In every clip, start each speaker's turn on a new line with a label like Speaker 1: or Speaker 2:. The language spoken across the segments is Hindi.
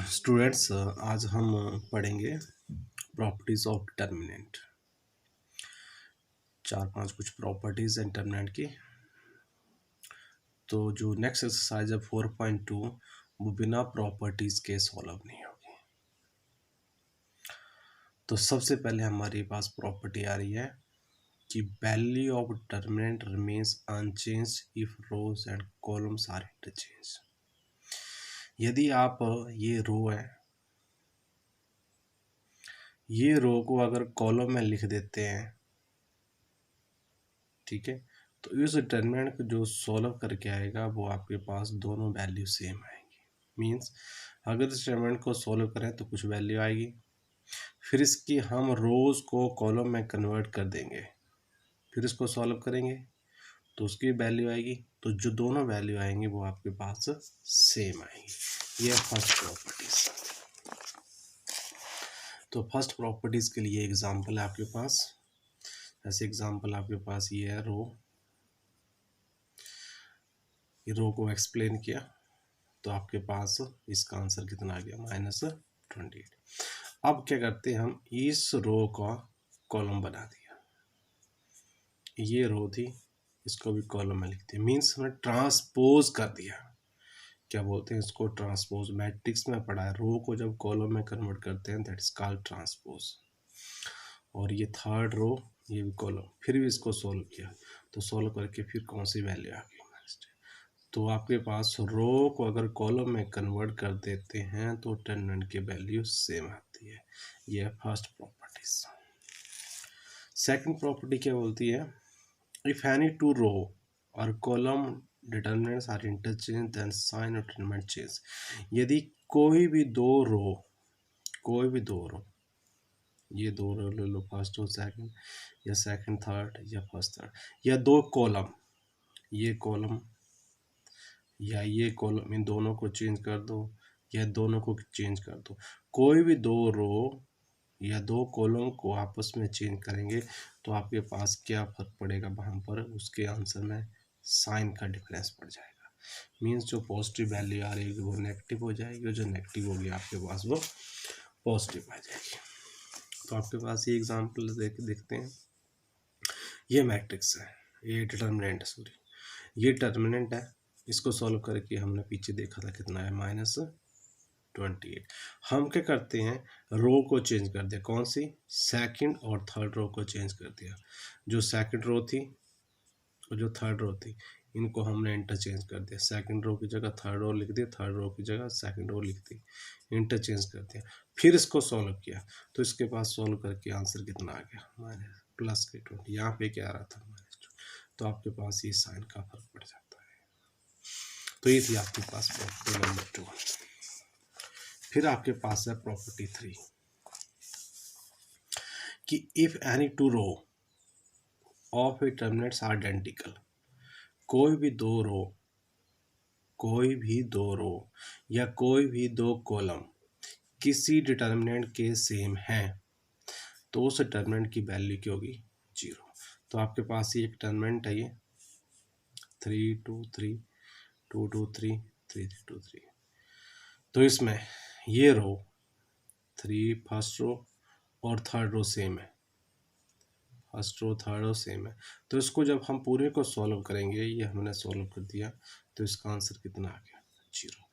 Speaker 1: स्टूडेंट्स, आज हम पढ़ेंगे प्रॉपर्टीज ऑफ डिटर्मिनेंट। 4-5 कुछ प्रॉपर्टीज हैं डिटर्मिनेंट की। तो जो नेक्स्ट एक्सरसाइज है 4.2 वो बिना प्रॉपर्टीज के सॉल्व नहीं होगी। तो सबसे पहले हमारे पास प्रॉपर्टी आ रही है कि value of determinant remains unchanged if rows and columns are interchange. यदि आप ये रो है, ये रो को अगर कॉलम में लिख देते हैं, ठीक है, तो इस डिटर्मिनेंट को जो सॉल्व करके आएगा वो आपके पास दोनों वैल्यू सेम आएंगी। मींस अगर इस डिटर्मिनेंट को सॉल्व करें तो कुछ वैल्यू आएगी, फिर इसकी हम रोज को कॉलम में कन्वर्ट कर देंगे, फिर इसको सॉल्व करेंगे तो उसकी वैल्यू आएगी। तो जो दोनों वैल्यू आएंगी वो आपके पास सेम आएंगी। ये फर्स्ट प्रॉपर्टीज। तो फर्स्ट प्रॉपर्टीज के लिए एग्जांपल है आपके पास। ऐसे एग्जांपल आपके पास ये है रो को एक्सप्लेन किया तो आपके पास इसका आंसर कितना आ गया, -28। अब क्या करते हैं, हम इस रो का कॉलम बना दिया। ये रो थी, इसको भी कॉलम में लिखते हैं। मीन्स हमने ट्रांसपोज कर दिया। क्या बोलते हैं इसको, ट्रांसपोज। मैट्रिक्स में पढ़ा है, रो को जब कॉलम में कन्वर्ट करते हैं दैट इज कॉल्ड ट्रांसपोज। और ये थर्ड रो, ये भी कॉलम, फिर भी इसको सोल्व किया तो सोल्व करके फिर कौन सी वैल्यू आ गई। तो आपके पास रो को अगर कॉलम में कन्वर्ट कर देते हैं तो डिटर्मिनेंट की वैल्यू सेम आती है। यह फर्स्ट प्रॉपर्टीज। सेकंड प्रॉपर्टी क्या बोलती है, इफ एनी टू रो और column determinants are interchange then sign of determinant change. यदि कोई भी दो रो, ये दो रो ले लो, फर्स्ट और सेकंड, या सेकंड थर्ड, या फर्स्ट थर्ड, या दो कॉलम, ये कॉलम या ये कॉलम, इन दोनों को चेंज कर दो या दोनों को चेंज कर दो। कोई भी दो रो या दो कॉलम को आपस में चेंज करेंगे तो आपके पास क्या फर्क पड़ेगा, वहाँ पर उसके आंसर में साइन का डिफरेंस पड़ जाएगा। मीन्स जो पॉजिटिव वैल्यू आ रही है वो नेगेटिव हो जाएगी, और जो नेगेटिव होगी आपके पास वो पॉजिटिव आ जाएगी। तो आपके पास ये एग्जाम्पल देखते हैं। ये मैट्रिक्स है, ये डिटर्मिनेंट ये डिटर्मिनेंट है। इसको सॉल्व करके हमने पीछे देखा था कितना है, -28। हम क्या करते हैं, रो को चेंज कर दिया। कौन सी, सेकंड और थर्ड रो को चेंज कर दिया। जो सेकंड रो थी और जो थर्ड रो थी इनको हमने इंटरचेंज कर दिया। सेकंड रो की जगह थर्ड रो लिख दिया, थर्ड रो की जगह सेकंड रो लिख दी, इंटरचेंज कर दिया। फिर इसको सॉल्व किया तो इसके पास सॉल्व करके आंसर कितना आ गया, +20। यहाँ पे क्या आ रहा था, -2। तो आपके पास ये साइन का फर्क पड़ जाता है। तो ये थी आपके पास प्रॉपर्टी नंबर 2। फिर आपके पास है प्रॉपर्टी 3 कि if any two row of a determinants are identical. कोई भी दो रो या कोई भी दो कॉलम किसी डिटर्मिनेंट के सेम हैं तो उस डिटर्मिनेंट की वैल्यू क्या होगी, 0। तो आपके पास ये एक डिटर्मिनेंट है, ये 3 2 3 2 2 3 3 2 3। तो इसमें ये रो 3 फर्स्ट रो और थर्ड रो सेम है, first row third row same है। तो इसको जब हम पूरे को सॉल्व करेंगे, ये हमने सॉल्व कर दिया तो इसका आंसर कितना आ गया, 0।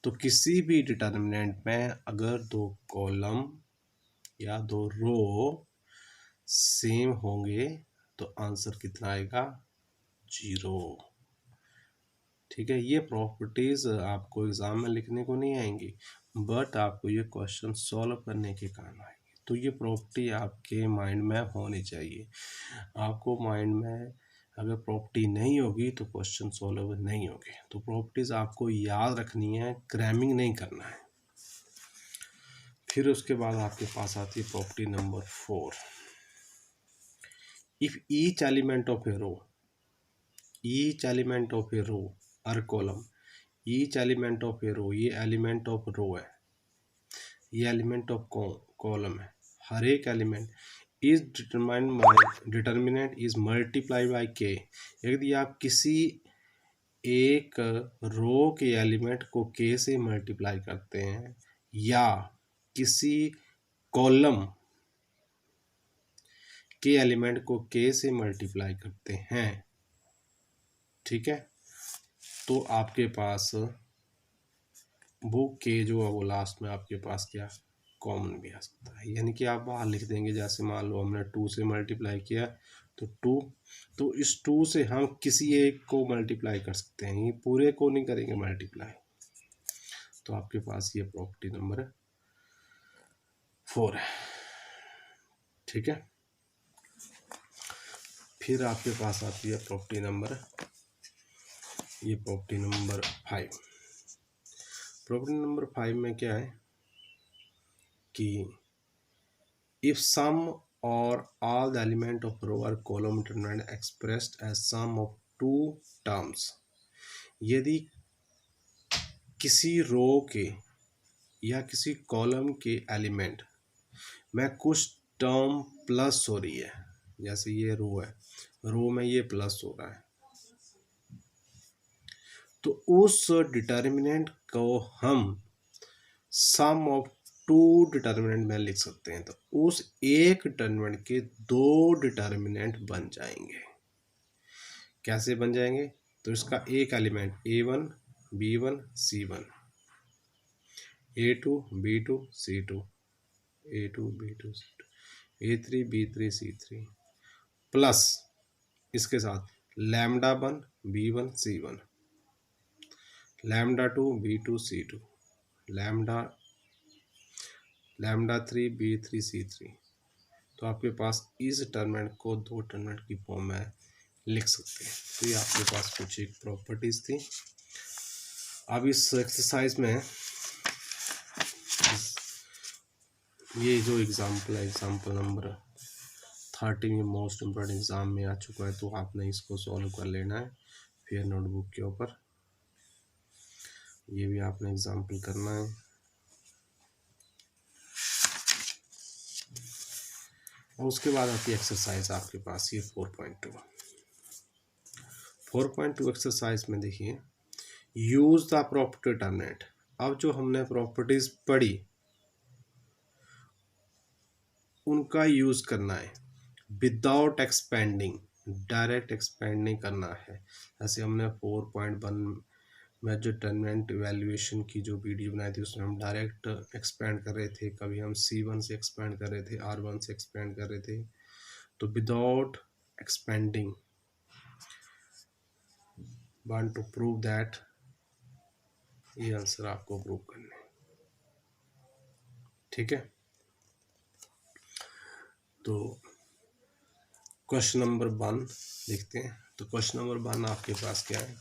Speaker 1: तो किसी भी डिटर्मिनेंट में अगर दो कॉलम या दो रो सेम होंगे तो आंसर कितना आएगा, 0। ठीक है, ये प्रॉपर्टीज आपको एग्जाम में लिखने को नहीं आएंगी, बट आपको ये क्वेश्चन सॉल्व करने के काम आएंगे। तो ये प्रॉपर्टी आपके माइंड में होनी चाहिए। आपको माइंड में अगर प्रॉपर्टी नहीं होगी तो क्वेश्चन सॉल्व नहीं होंगे। तो प्रॉपर्टीज आपको याद रखनी है, क्रैमिंग नहीं करना है। फिर उसके बाद आपके पास आती है property number 4। If each element of a row और column, each element of a row, ये एलिमेंट ऑफ रो है, ये एलिमेंट ऑफ कॉलम है। हर एक element is determinant is multiply by के। यदि आप किसी एक रो के एलिमेंट को के से मल्टीप्लाई करते हैं या किसी कॉलम के एलिमेंट को k से मल्टीप्लाई करते हैं, ठीक है, तो आपके पास वो k जो है वो लास्ट में आपके पास क्या कॉमन भी आ सकता है। यानी कि आप बाहर लिख देंगे, जैसे मान लो हमने 2 से मल्टीप्लाई किया तो 2, तो इस 2 से हम किसी एक को मल्टीप्लाई कर सकते हैं, ये पूरे को नहीं करेंगे मल्टीप्लाई। तो आपके पास ये प्रॉपर्टी नंबर 4 है, ठीक है। फिर आपके पास आती है प्रॉपर्टी नंबर 5। प्रॉपर्टी नंबर 5 में क्या है कि if sum or all the element of row or column determinant expressed as sum of two terms, यदि किसी रो के या किसी कॉलम के एलिमेंट में कुछ टर्म प्लस हो रही है, जैसे ये रो है, रो में ये प्लस हो रहा है, तो उस डिटर्मिनेंट को हम सम ऑफ टू डिटर्मिनेंट में लिख सकते हैं। तो उस एक डिटर्मिनेंट के दो डिटर्मिनेंट बन जाएंगे। कैसे बन जाएंगे? तो इसका एक element a1 b1 c1, a2 b2 c2, a2 b2 c2, a3 b3 c3 plus इसके साथ λ1 b1 c1, λ2 b2 c2, λ3 b3 c3। तो आपके पास इस टर्मिनेंट को दो टर्मिनेंट की फॉर्म में लिख सकते हैं। तो ये आपके पास कुछ एक प्रॉपर्टीज थी। अब इस एक्सरसाइज में ये जो एग्जाम्पल है, एग्जाम्पल नंबर 13 ये मोस्ट इम्पोर्टेंट एग्जाम में आ चुका है, तो आपने इसको सॉल्व कर लेना है फिर नोटबुक के ऊपर। ये भी आपने एग्जाम्पल करना है। और उसके बाद आती है एक्सरसाइज आपके पास ये 4.2 एक्सरसाइज में देखिए, यूज द प्रॉपर्टी डिटरमिनेंट। अब जो हमने प्रॉपर्टीज पढ़ी उनका यूज करना है विदाउट एक्सपेंडिंग, डायरेक्ट एक्सपेंड नहीं करना है। जैसे हमने 4.1 में जो डिटरमिनेंट इवैल्यूएशन की जो वीडियो बनाई थी उसमें हम डायरेक्ट एक्सपेंड कर रहे थे, कभी हम C1 से एक्सपेंड कर रहे थे, R1 से एक्सपेंड कर रहे थे। तो without expanding want to prove that, ये आंसर आपको प्रूव करना है, ठीक है। तो क्वेश्चन नंबर 1 देखते हैं। तो क्वेश्चन नंबर 1 आपके पास क्या है?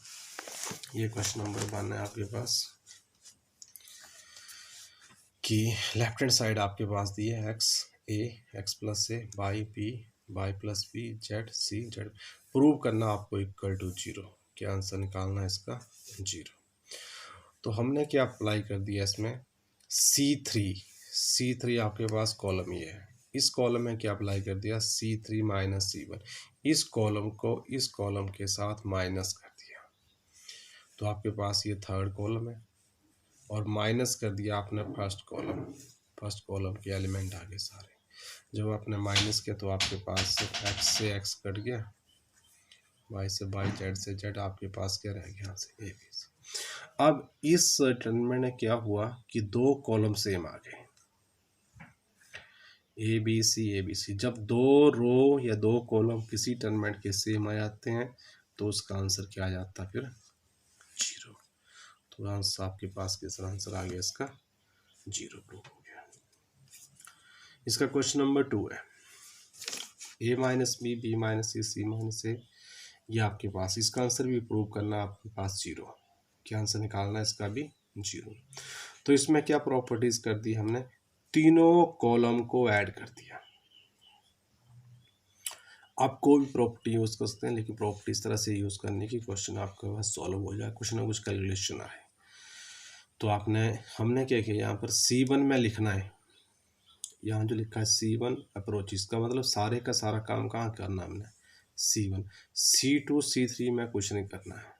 Speaker 1: ये क्वेश्चन नंबर 1 है आपके पास कि लेफ्ट हैंड साइड आपके पास दी है x a x plus a y b y plus b z c z. Prove करना आपको इक्वल टू 0। क्या आंसर निकालना है इसका? 0। तो हमने क्या अप्लाई कर दिया इसमें? C3 आपके पास कॉलम ये है, इस कॉलम में क्या अप्लाई कर दिया? C3 minus C1। इस कॉलम को इस कॉलम के साथ माइनस कर दिया, तो आपके पास ये थर्ड कॉलम है, और माइनस कर दिया आपने फर्स्ट कॉलम के एलिमेंट आगे सारे। जब आपने माइनस किया तो आपके पास एक्स से एक्स कट गया, वाई से वाई, जेड से जेड, आपके पास क्या रह गया? यहाँ से ए बी सी। अब इस डिटरमिनेंट में क्या हुआ कि दो कॉलम सेम आ गए, ए बी सी। जब दो रो या दो कॉलम किसी डिटरमिनेंट के सेम आ जाते हैं तो उसका आंसर क्या आ जाता है फिर? 0। तो आंसर आपके पास किस आंसर आ गया इसका? 0 प्रूव हो गया। इसका क्वेश्चन नंबर 2 है, a minus b b minus c minus a. ये आपके पास इसका आंसर भी प्रूव करना आपके पास 0। क्या आंसर निकालना है इसका भी? 0। तो इसमें क्या प्रॉपर्टीज कर दी हमने? तीनों कॉलम को ऐड कर दिया। आप कोई भी प्रॉपर्टी यूज कर सकते हैं, लेकिन प्रॉपर्टी इस तरह से यूज करने की क्वेश्चन आपके पास सॉल्व हो जाए, कुछ ना कुछ कैलकुलेशन आए। तो हमने क्या किया, यहाँ पर C1 में लिखना है, यहाँ जो लिखा है C1 अप्रोच, इसका मतलब सारे का सारा काम कहाँ करना है हमने? C1। C2 C3 में कुछ नहीं करना है।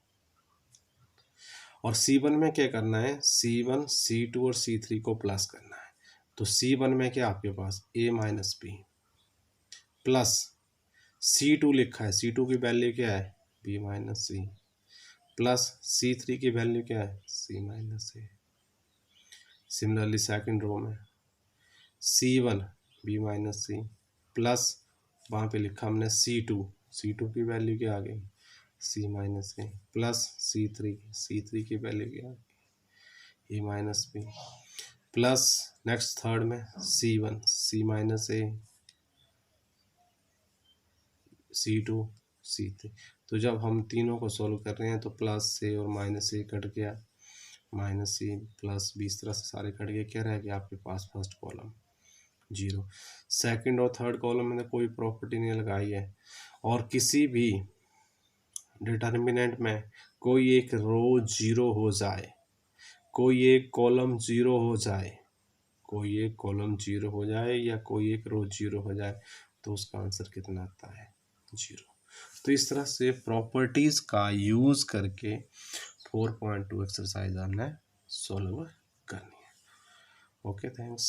Speaker 1: और C1 में क्या करना है, C1 C2 और C3 को प्लस करना है। तो C1 में क्या आपके पास A minus B plus C2 लिखा है, C2 की वैल्यू क्या है B minus C plus C3 की वैल्यू क्या है C माइनस ए। सिमिलरली सेकंड रो में C1 B minus C plus वहाँ पे लिखा हमने C2 की वैल्यू क्या आ गई C माइनस ए प्लस C3 की वैल्यू क्या आ गई a minus B plus next third में C1 C माइनस ए C2 C3। तो जब हम तीनों को सॉल्व कर रहे हैं तो प्लस से और माइनस से कट गया, माइनस सी प्लस बी, इस तरह से सारे कट गए, क्या रह गया आपके पास फर्स्ट कॉलम 0। सेकंड और थर्ड कॉलम में कोई प्रॉपर्टी नहीं लगाई है, और किसी भी डिटर्मिनेंट में कोई एक रो 0 हो जाए, कोई एक कॉलम 0 हो जाए, कोई एक कॉलम 0 हो जाए या कोई एक रो 0 हो जाए, तो उसका आंसर कितना आता है 0। तो इस तरह से प्रॉपर्टीज का यूज करके 4.2 एक्सरसाइज हमने सॉल्व करनी है। Okay, thanks.